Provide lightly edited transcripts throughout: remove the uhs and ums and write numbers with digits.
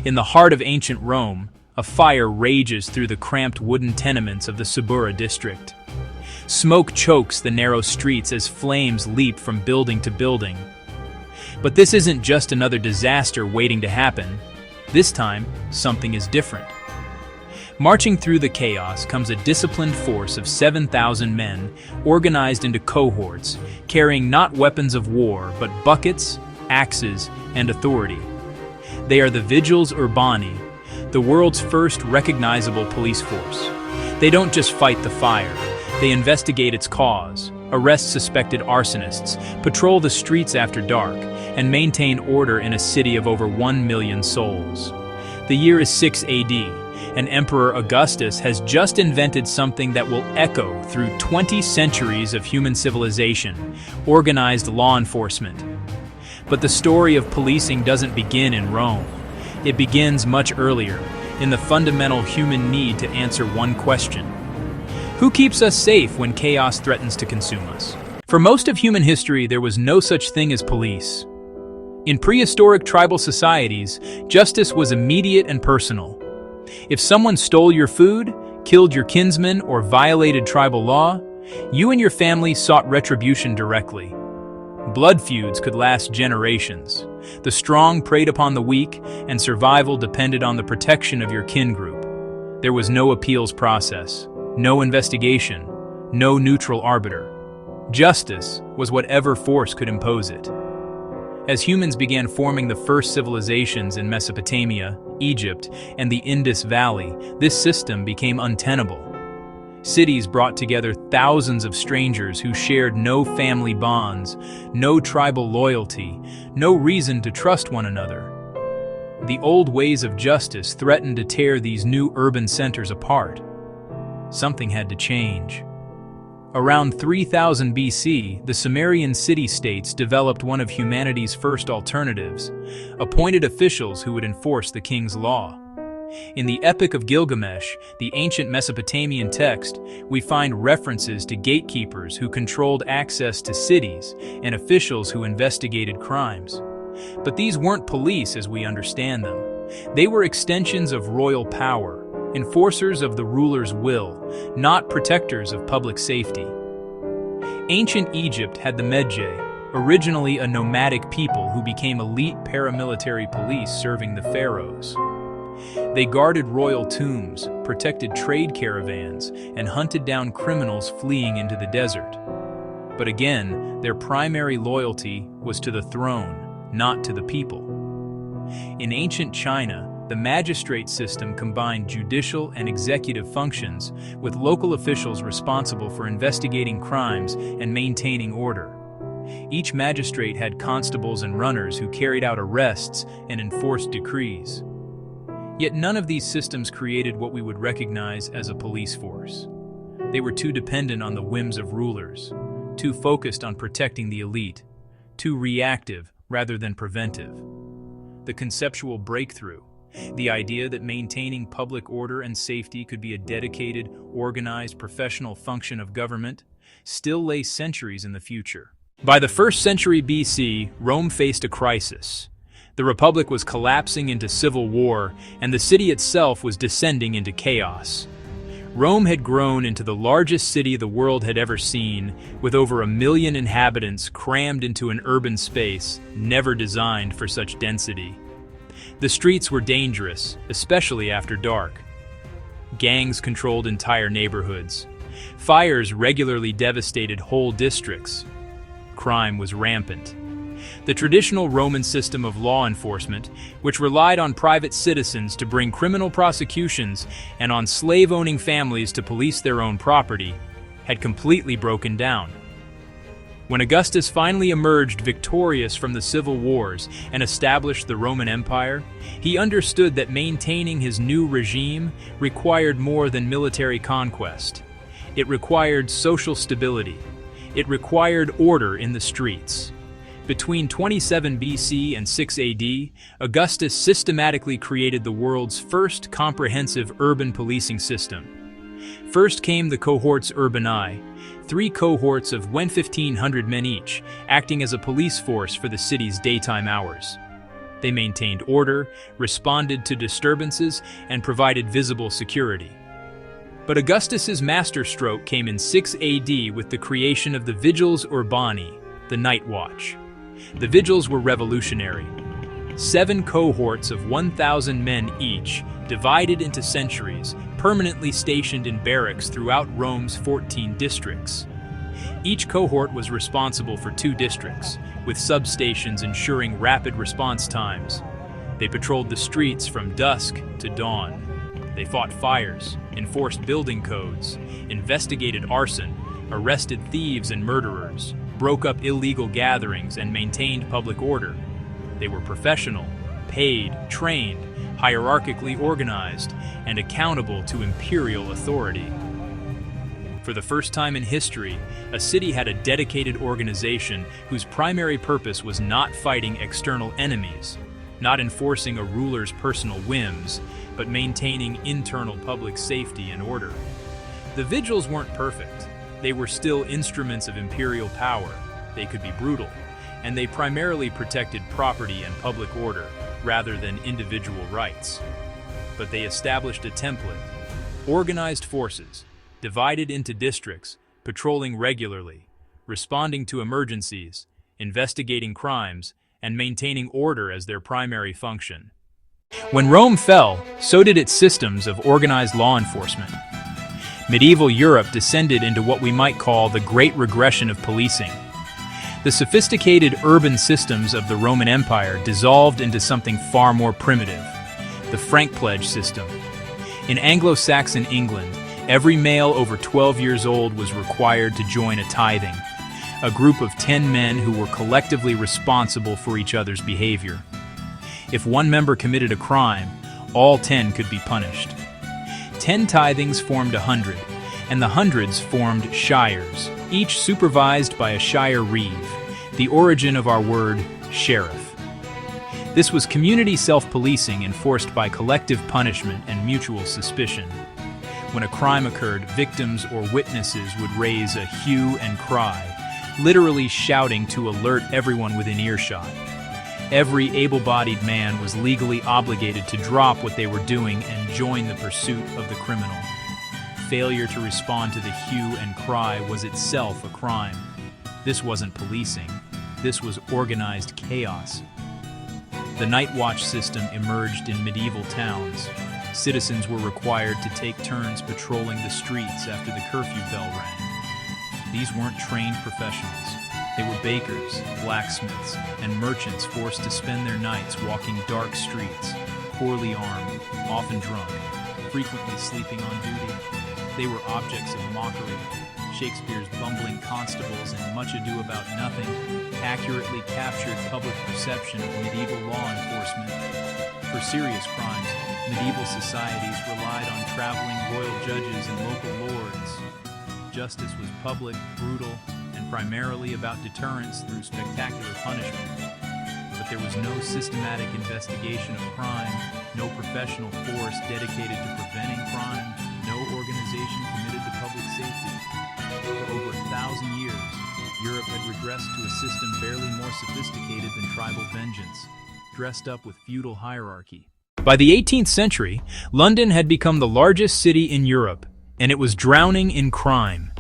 In the heart of ancient Rome, a fire rages through the cramped wooden tenements of the Suburra district. Smoke chokes the narrow streets as flames leap from building to building. But this isn't just another disaster waiting to happen. This time, something is different. Marching through the chaos comes a disciplined force of 7,000 men, organized into cohorts, carrying not weapons of war, but buckets, axes, and authority. They are the Vigiles Urbani, the world's first recognizable police force. They don't just fight the fire, they investigate its cause, arrest suspected arsonists, patrol the streets after dark, and maintain order in a city of over 1 million souls. The year is 6 AD, and Emperor Augustus has just invented something that will echo through 20 centuries of human civilization: organized law enforcement. But the story of policing doesn't begin in Rome. It begins much earlier, in the fundamental human need to answer one question: who keeps us safe when chaos threatens to consume us? For most of human history, there was no such thing as police. In prehistoric tribal societies, justice was immediate and personal. If someone stole your food, killed your kinsman, or violated tribal law, you and your family sought retribution directly. Blood feuds could last generations. The strong preyed upon the weak, and survival depended on the protection of your kin group. There was no appeals process, no investigation, no neutral arbiter. Justice was whatever force could impose it. As humans began forming the first civilizations in Mesopotamia, Egypt, and the Indus Valley, this system became untenable. Cities brought together thousands of strangers who shared no family bonds, no tribal loyalty, no reason to trust one another. The old ways of justice threatened to tear these new urban centers apart. Something had to change. Around 3000 BC, the Sumerian city-states developed one of humanity's first alternatives: appointed officials who would enforce the king's law. In the Epic of Gilgamesh, the ancient Mesopotamian text, we find references to gatekeepers who controlled access to cities and officials who investigated crimes. But these weren't police as we understand them. They were extensions of royal power, enforcers of the ruler's will, not protectors of public safety. Ancient Egypt had the Medjay, originally a nomadic people who became elite paramilitary police serving the pharaohs. They guarded royal tombs, protected trade caravans, and hunted down criminals fleeing into the desert. But again, their primary loyalty was to the throne, not to the people. In ancient China, the magistrate system combined judicial and executive functions, with local officials responsible for investigating crimes and maintaining order. Each magistrate had constables and runners who carried out arrests and enforced decrees. Yet none of these systems created what we would recognize as a police force. They were too dependent on the whims of rulers, too focused on protecting the elite, too reactive rather than preventive. The conceptual breakthrough, the idea that maintaining public order and safety could be a dedicated, organized, professional function of government, still lay centuries in the future. By the 1st century BC, Rome faced a crisis. The Republic was collapsing into civil war, and the city itself was descending into chaos. Rome had grown into the largest city the world had ever seen, with over 1 million inhabitants crammed into an urban space never designed for such density. The streets were dangerous, especially after dark. Gangs controlled entire neighborhoods. Fires regularly devastated whole districts. Crime was rampant. The traditional Roman system of law enforcement, which relied on private citizens to bring criminal prosecutions and on slave-owning families to police their own property, had completely broken down. When Augustus finally emerged victorious from the civil wars and established the Roman Empire, he understood that maintaining his new regime required more than military conquest. It required social stability. It required order in the streets. Between 27 BC and 6 AD, Augustus systematically created the world's first comprehensive urban policing system. First came the cohorts urbani, 3 cohorts of 1,500 men each, acting as a police force for the city's daytime hours. They maintained order, responded to disturbances, and provided visible security. But Augustus's masterstroke came in 6 AD with the creation of the Vigiles Urbani, the Night Watch. The Vigiles were revolutionary. 7 cohorts of 1,000 men each, divided into centuries, permanently stationed in barracks throughout Rome's 14 districts. Each cohort was responsible for 2 districts, with substations ensuring rapid response times. They patrolled the streets from dusk to dawn. They fought fires, enforced building codes, investigated arson, arrested thieves and murderers, broke up illegal gatherings, and maintained public order. They were professional, paid, trained, hierarchically organized, and accountable to imperial authority. For the first time in history, a city had a dedicated organization whose primary purpose was not fighting external enemies, not enforcing a ruler's personal whims, but maintaining internal public safety and order. The Vigiles weren't perfect. They were still instruments of imperial power. They could be brutal, and they primarily protected property and public order, rather than individual rights. But they established a template: organized forces, divided into districts, patrolling regularly, responding to emergencies, investigating crimes, and maintaining order as their primary function. When Rome fell, so did its systems of organized law enforcement. Medieval Europe descended into what we might call the Great Regression of policing. The sophisticated urban systems of the Roman Empire dissolved into something far more primitive: the Frank Pledge system. In Anglo-Saxon England, every male over 12 years old was required to join a tithing, a group of 10 men who were collectively responsible for each other's behavior. If one member committed a crime, all 10 could be punished. 10 tithings formed 100, and the hundreds formed shires, each supervised by a shire reeve, the origin of our word sheriff. This was community self-policing enforced by collective punishment and mutual suspicion. When a crime occurred, victims or witnesses would raise a hue and cry, literally shouting to alert everyone within earshot. Every able-bodied man was legally obligated to drop what they were doing and join the pursuit of the criminal. Failure to respond to the hue and cry was itself a crime. This wasn't policing. This was organized chaos. The Night Watch system emerged in medieval towns. Citizens were required to take turns patrolling the streets after the curfew bell rang. These weren't trained professionals. They were bakers, blacksmiths, and merchants forced to spend their nights walking dark streets, poorly armed, often drunk, frequently sleeping on duty. They were objects of mockery. Shakespeare's bumbling constables in Much Ado About Nothing accurately captured public perception of medieval law enforcement. For serious crimes, medieval societies relied on traveling royal judges and local lords. Justice was public, brutal, and primarily about deterrence through spectacular punishment. But there was no systematic investigation of crime, no professional force dedicated to preventing crime, no organization committed to public safety. For over 1,000 years, Europe had regressed to a system barely more sophisticated than tribal vengeance, dressed up with feudal hierarchy. By the 18th century, London had become the largest city in Europe, and it was drowning in crime.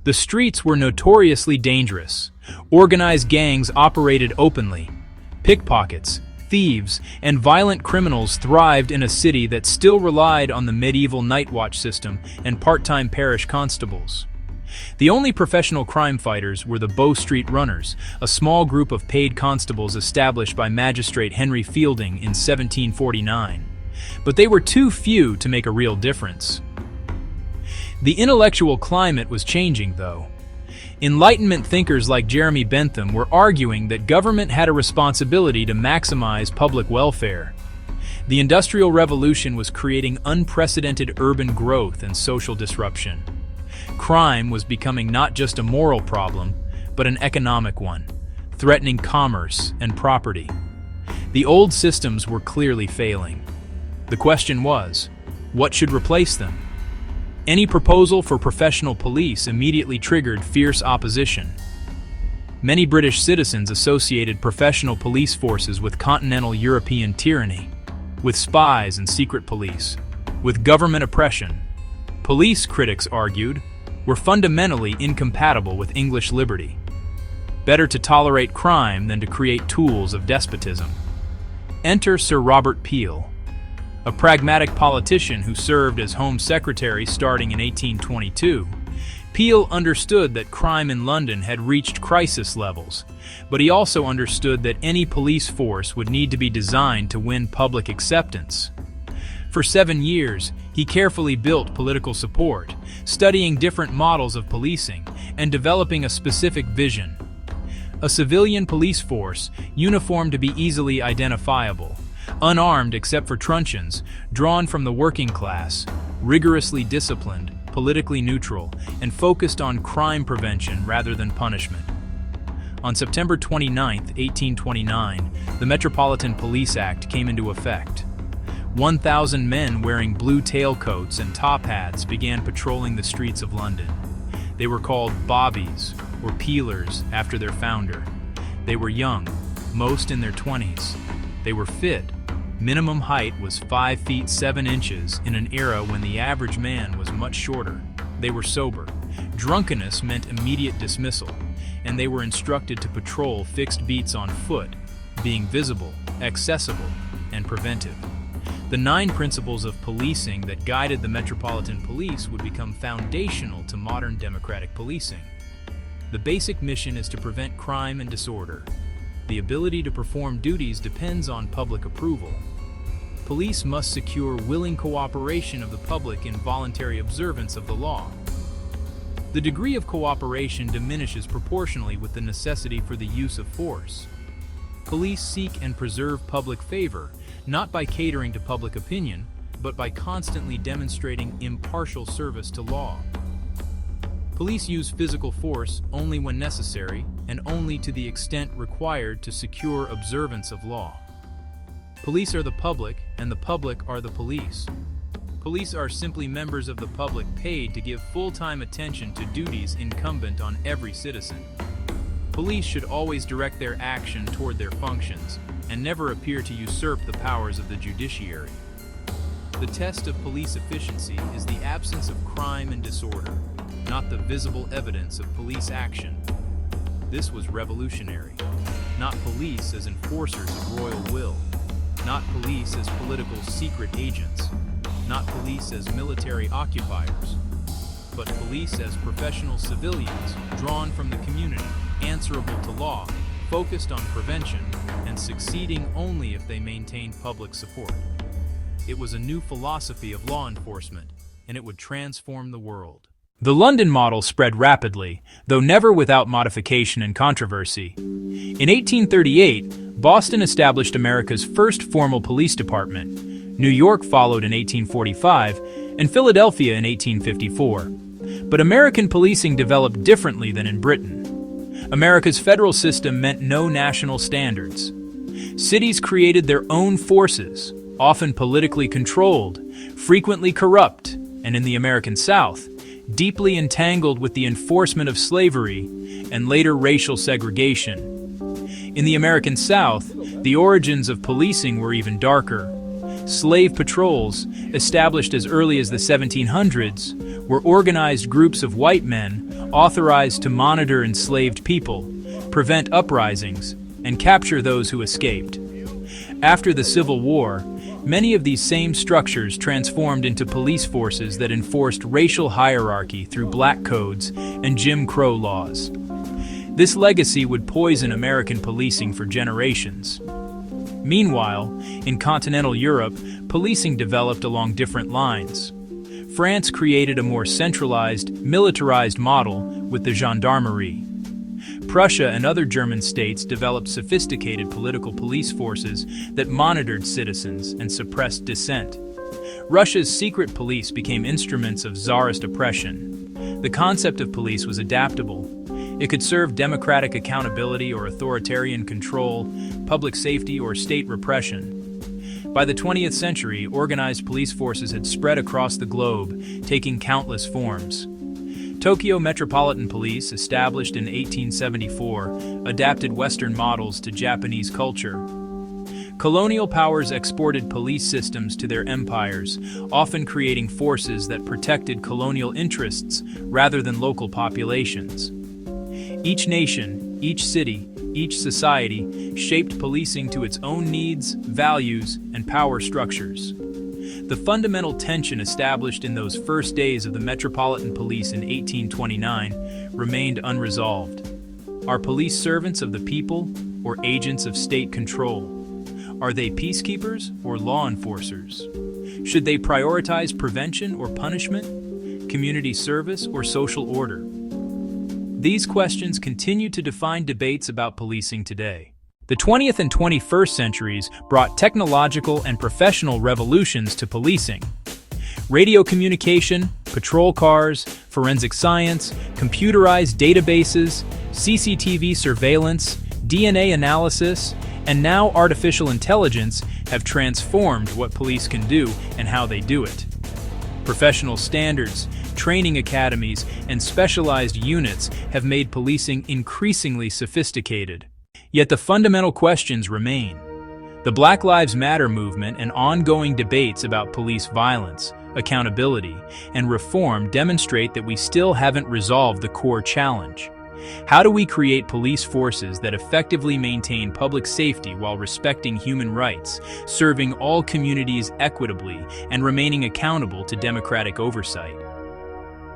The streets were notoriously dangerous. Organized gangs operated openly. Pickpockets, thieves, and violent criminals thrived in a city that still relied on the medieval night watch system and part-time parish constables. The only professional crime fighters were the Bow Street Runners, a small group of paid constables established by Magistrate Henry Fielding in 1749. But they were too few to make a real difference. The intellectual climate was changing, though. Enlightenment thinkers like Jeremy Bentham were arguing that government had a responsibility to maximize public welfare. The Industrial Revolution was creating unprecedented urban growth and social disruption. Crime was becoming not just a moral problem, but an economic one, threatening commerce and property. The old systems were clearly failing. The question was, what should replace them? Any proposal for professional police immediately triggered fierce opposition. Many British citizens associated professional police forces with continental European tyranny, with spies and secret police, with government oppression. Police, critics argued, were fundamentally incompatible with English liberty. Better to tolerate crime than to create tools of despotism. Enter Sir Robert Peel, a pragmatic politician who served as Home Secretary starting in 1822. Peel understood that crime in London had reached crisis levels, but he also understood that any police force would need to be designed to win public acceptance. For 7 years, he carefully built political support, studying different models of policing and developing a specific vision. A civilian police force, uniformed to be easily identifiable, unarmed except for truncheons, drawn from the working class, rigorously disciplined, politically neutral, and focused on crime prevention rather than punishment. On September 29, 1829, the Metropolitan Police Act came into effect. 1,000 men wearing blue tailcoats and top hats began patrolling the streets of London. They were called bobbies, or peelers, after their founder. They were young, most in their 20s. They were fit. Minimum height was 5 feet 7 inches in an era when the average man was much shorter. They were sober. Drunkenness meant immediate dismissal, and they were instructed to patrol fixed beats on foot, being visible, accessible, and preventive. The 9 principles of policing that guided the Metropolitan Police would become foundational to modern democratic policing. The basic mission is to prevent crime and disorder. The ability to perform duties depends on public approval. Police must secure willing cooperation of the public in voluntary observance of the law. The degree of cooperation diminishes proportionally with the necessity for the use of force. Police seek and preserve public favor, not by catering to public opinion, but by constantly demonstrating impartial service to law. Police use physical force only when necessary and only to the extent required to secure observance of law. Police are the public, and the public are the police. Police are simply members of the public paid to give full-time attention to duties incumbent on every citizen. Police should always direct their action toward their functions and never appear to usurp the powers of the judiciary. The test of police efficiency is the absence of crime and disorder, not the visible evidence of police action. This was revolutionary. Not police as enforcers of royal will. Not police as political secret agents. Not police as military occupiers. But police as professional civilians drawn from the community, answerable to law, focused on prevention, and succeeding only if they maintained public support. It was a new philosophy of law enforcement, and it would transform the world. The London model spread rapidly, though never without modification and controversy. In 1838, Boston established America's first formal police department. New York followed in 1845, and Philadelphia in 1854. But American policing developed differently than in Britain. America's federal system meant no national standards. Cities created their own forces, often politically controlled, frequently corrupt, and in the American South, deeply entangled with the enforcement of slavery and later racial segregation. In the American South, the origins of policing were even darker. Slave patrols, established as early as the 1700s, were organized groups of white men authorized to monitor enslaved people, prevent uprisings, and capture those who escaped. After the Civil War, many of these same structures transformed into police forces that enforced racial hierarchy through black codes and Jim Crow laws. This legacy would poison American policing for generations. Meanwhile, in continental Europe, policing developed along different lines. France created a more centralized, militarized model with the gendarmerie. Prussia and other German states developed sophisticated political police forces that monitored citizens and suppressed dissent. Russia's secret police became instruments of czarist oppression. The concept of police was adaptable. It could serve democratic accountability or authoritarian control, public safety or state repression. By the 20th century, organized police forces had spread across the globe, taking countless forms. Tokyo Metropolitan Police, established in 1874, adapted Western models to Japanese culture. Colonial powers exported police systems to their empires, often creating forces that protected colonial interests rather than local populations. Each nation, each city, each society shaped policing to its own needs, values, and power structures. The fundamental tension established in those first days of the Metropolitan Police in 1829 remained unresolved. Are police servants of the people or agents of state control? Are they peacekeepers or law enforcers? Should they prioritize prevention or punishment, community service or social order? These questions continue to define debates about policing today. The 20th and 21st centuries brought technological and professional revolutions to policing. Radio communication, patrol cars, forensic science, computerized databases, CCTV surveillance, DNA analysis, and now artificial intelligence have transformed what police can do and how they do it. Professional standards, training academies, and specialized units have made policing increasingly sophisticated. Yet the fundamental questions remain. The Black Lives Matter movement and ongoing debates about police violence, accountability, and reform demonstrate that we still haven't resolved the core challenge. How do we create police forces that effectively maintain public safety while respecting human rights, serving all communities equitably, and remaining accountable to democratic oversight?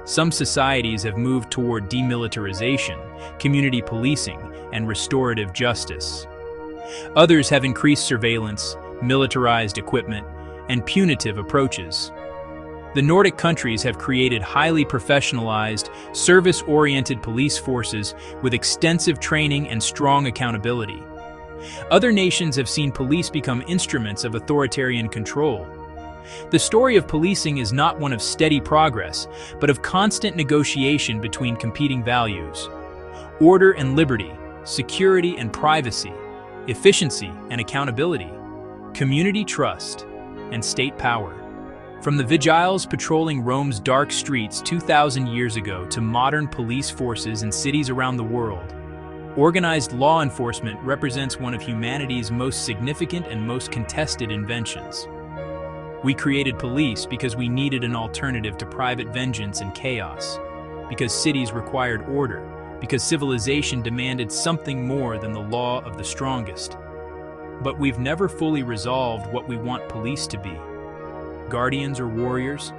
Some societies have moved toward demilitarization, community policing, and restorative justice. Others have increased surveillance, militarized equipment, and punitive approaches. The Nordic countries have created highly professionalized, service-oriented police forces with extensive training and strong accountability. Other nations have seen police become instruments of authoritarian control. The story of policing is not one of steady progress, but of constant negotiation between competing values. Order and liberty, security and privacy, efficiency and accountability, community trust, and state power. From the Vigiles patrolling Rome's dark streets 2,000 years ago to modern police forces in cities around the world, organized law enforcement represents one of humanity's most significant and most contested inventions. We created police because we needed an alternative to private vengeance and chaos, because cities required order, because civilization demanded something more than the law of the strongest. But we've never fully resolved what we want police to be. Guardians or warriors,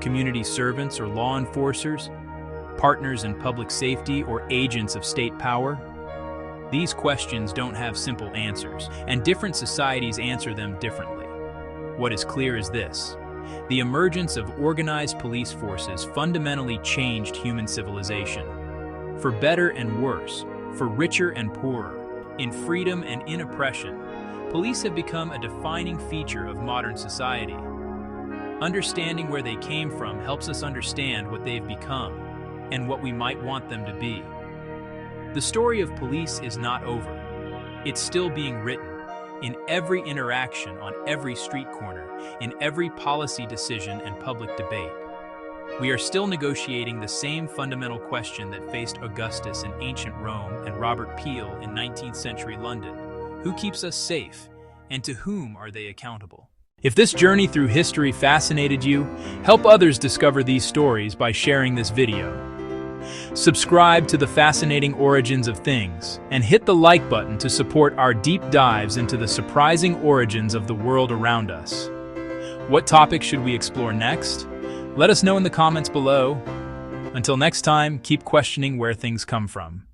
community servants or law enforcers, partners in public safety or agents of state power? These questions don't have simple answers, and different societies answer them differently. What is clear is this: the emergence of organized police forces fundamentally changed human civilization. For better and worse, for richer and poorer, in freedom and in oppression, police have become a defining feature of modern society. Understanding where they came from helps us understand what they've become and what we might want them to be. The story of police is not over. It's still being written, in every interaction on every street corner, in every policy decision and public debate. We are still negotiating the same fundamental question that faced Augustus in ancient Rome and Robert Peel in 19th century London. Who keeps us safe, and to whom are they accountable? If this journey through history fascinated you, help others discover these stories by sharing this video. Subscribe to the Fascinating Origins of Things and hit the like button to support our deep dives into the surprising origins of the world around us. What topic should we explore next? Let us know in the comments below. Until next time, keep questioning where things come from.